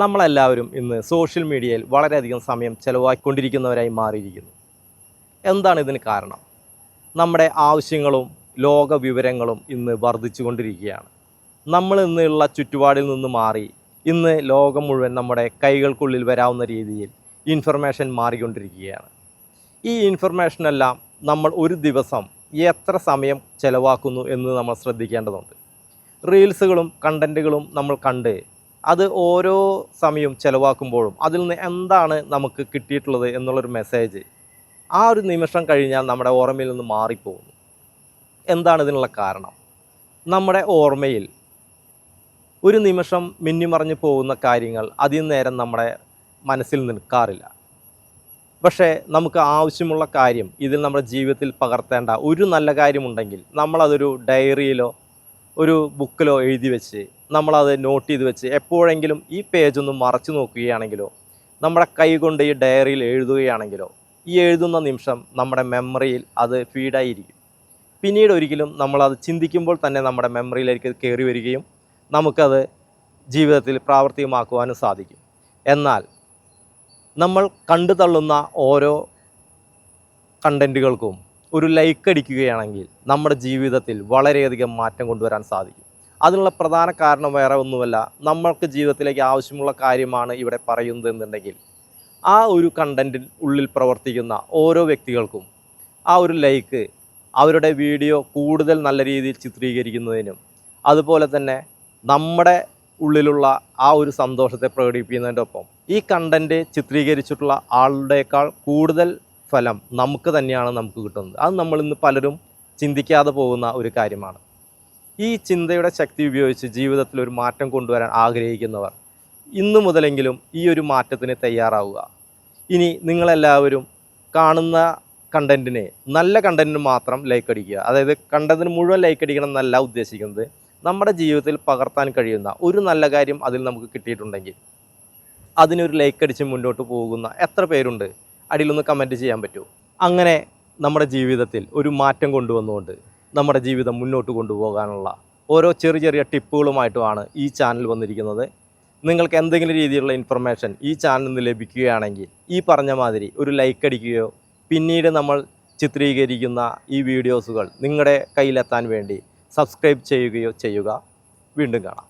നമ്മളെല്ലാവരും ഇന്ന് സോഷ്യൽ മീഡിയയിൽ വളരെയധികം സമയം ചെലവാക്കിക്കൊണ്ടിരിക്കുന്നവരായി മാറിയിരിക്കുന്നു. എന്താണ് ഇതിന് കാരണം? നമ്മുടെ ആവശ്യങ്ങളും ലോക വിവരങ്ങളും ഇന്ന് വർദ്ധിച്ചുകൊണ്ടിരിക്കുകയാണ്. നമ്മൾ ഇന്നുള്ള ചുറ്റുപാടിൽ നിന്ന് മാറി ഇന്ന് ലോകം മുഴുവൻ നമ്മുടെ കൈകൾക്കുള്ളിൽ വരാവുന്ന രീതിയിൽ ഇൻഫർമേഷൻ മാറിക്കൊണ്ടിരിക്കുകയാണ്. ഈ ഇൻഫർമേഷനെല്ലാം നമ്മൾ ഒരു ദിവസം എത്ര സമയം ചെലവാക്കുന്നു എന്ന് നമ്മൾ ശ്രദ്ധിക്കേണ്ടതുണ്ട്. റീൽസുകളും കണ്ടൻറ്റുകളും നമ്മൾ കണ്ട് അത് ഓരോ സമയം ചിലവാക്കുമ്പോഴും അതിൽ നിന്ന് എന്താണ് നമുക്ക് കിട്ടിയിട്ടുള്ളത് എന്നുള്ളൊരു മെസ്സേജ് ആ ഒരു നിമിഷം കഴിഞ്ഞാൽ നമ്മുടെ ഓർമ്മയിൽ നിന്ന് മാറിപ്പോകുന്നു. എന്താണ് ഇതിനുള്ള കാരണം? നമ്മുടെ ഓർമ്മയിൽ ഒരു നിമിഷം മിന്നിമറിഞ്ഞു പോകുന്ന കാര്യങ്ങൾ അധികം നേരം നമ്മുടെ മനസ്സിൽ നിൽക്കാറില്ല. പക്ഷേ നമുക്ക് ആവശ്യമുള്ള കാര്യം ഇതിൽ നമ്മുടെ ജീവിതത്തിൽ പകർത്തേണ്ട ഒരു നല്ല കാര്യമുണ്ടെങ്കിൽ നമ്മളതൊരു ഡയറിയിലോ ഒരു ബുക്കിലോ എഴുതി വെച്ച് നമ്മളത് നോട്ട് ചെയ്ത് വെച്ച് എപ്പോഴെങ്കിലും ഈ പേജൊന്ന് മറച്ചു നോക്കുകയാണെങ്കിലോ നമ്മുടെ കൈ കൊണ്ട് ഈ ഡയറിയിൽ എഴുതുകയാണെങ്കിലോ ഈ എഴുതുന്ന നിമിഷം നമ്മുടെ മെമ്മറിയിൽ അത് ഫീഡായിരിക്കും. പിന്നീട് ഒരിക്കലും നമ്മളത് ചിന്തിക്കുമ്പോൾ തന്നെ നമ്മുടെ മെമ്മറിയിലേക്ക് കയറി വരികയും നമുക്കത് ജീവിതത്തിൽ പ്രാവർത്തികമാക്കുവാനും സാധിക്കും. എന്നാൽ നമ്മൾ കണ്ടു തള്ളുന്ന ഓരോ കണ്ടൻറ്റുകൾക്കും ഒരു ലൈക്ക് അടിക്കുകയാണെങ്കിൽ നമ്മുടെ ജീവിതത്തിൽ വളരെയധികം മാറ്റം കൊണ്ടുവരാൻ സാധിക്കും. അതിനുള്ള പ്രധാന കാരണം വേറെ ഒന്നുമല്ല, നമ്മൾക്ക് ജീവിതത്തിലേക്ക് ആവശ്യമുള്ള കാര്യമാണ് ഇവിടെ പറയുന്നത് എന്നുണ്ടെങ്കിൽ ആ ഒരു കണ്ടൻറ്റിൽ ഉള്ളിൽ പ്രവർത്തിക്കുന്ന ഓരോ വ്യക്തികൾക്കും ആ ഒരു ലൈക്ക് അവരുടെ വീഡിയോ കൂടുതൽ നല്ല രീതിയിൽ ചിത്രീകരിക്കുന്നതിനും അതുപോലെ തന്നെ നമ്മുടെ ഉള്ളിലുള്ള ആ ഒരു സന്തോഷത്തെ പ്രകടിപ്പിക്കുന്നതിൻ്റെ ഒപ്പം ഈ കണ്ടൻറ്റ് ചിത്രീകരിച്ചിട്ടുള്ള ആളുടേക്കാൾ കൂടുതൽ ഫലം നമുക്ക് തന്നെയാണ് നമുക്ക് കിട്ടുന്നത്. അത് നമ്മളിന്ന് പലരും ചിന്തിക്കാതെ പോകുന്ന ഒരു കാര്യമാണ്. ഈ ചിന്തയുടെ ശക്തി ഉപയോഗിച്ച് ജീവിതത്തിൽ ഒരു മാറ്റം കൊണ്ടുവരാൻ ആഗ്രഹിക്കുന്നവർ ഇന്നു മുതലെങ്കിലും ഈ ഒരു മാറ്റത്തിന് തയ്യാറാവുക. ഇനി നിങ്ങളെല്ലാവരും കാണുന്ന കണ്ടൻറ്റിന് നല്ല കണ്ടൻറ്റിന് മാത്രം ലൈക്ക് അടിക്കുക. അതായത് കണ്ടൻറ്റിന് മുഴുവൻ ലൈക്ക് അടിക്കണം എന്നല്ല ഉദ്ദേശിക്കുന്നത്. നമ്മുടെ ജീവിതത്തിൽ പകർത്താൻ കഴിയുന്ന ഒരു നല്ല കാര്യം അതിൽ നമുക്ക് കിട്ടിയിട്ടുണ്ടെങ്കിൽ അതിനൊരു ലൈക്ക് അടിച്ച് മുന്നോട്ട് പോകുന്ന എത്ര പേരുണ്ട്? അടിയിലൊന്ന് കമൻറ്റ് ചെയ്യാൻ പറ്റുമോ? അങ്ങനെ നമ്മുടെ ജീവിതത്തിൽ ഒരു മാറ്റം കൊണ്ടുവന്നുകൊണ്ട് നമ്മുടെ ജീവിതം മുന്നോട്ട് കൊണ്ടുപോകാനുള്ള ഓരോ ചെറിയ ചെറിയ ടിപ്പുകളുമായിട്ടുമാണ് ഈ ചാനൽ വന്നിരിക്കുന്നത്. നിങ്ങൾക്ക് എന്തെങ്കിലും രീതിയിലുള്ള ഇൻഫർമേഷൻ ഈ ചാനലിൽ നിന്ന് ലഭിക്കുകയാണെങ്കിൽ ഈ പറഞ്ഞ മാതിരി ഒരു ലൈക്ക് അടിക്കുകയോ പിന്നീട് നമ്മൾ ചിത്രീകരിക്കുന്ന ഈ വീഡിയോസുകൾ നിങ്ങളുടെ കയ്യിലെത്താൻ വേണ്ടി സബ്സ്ക്രൈബ് ചെയ്യുകയോ ചെയ്യുക. വീണ്ടും കാണാം.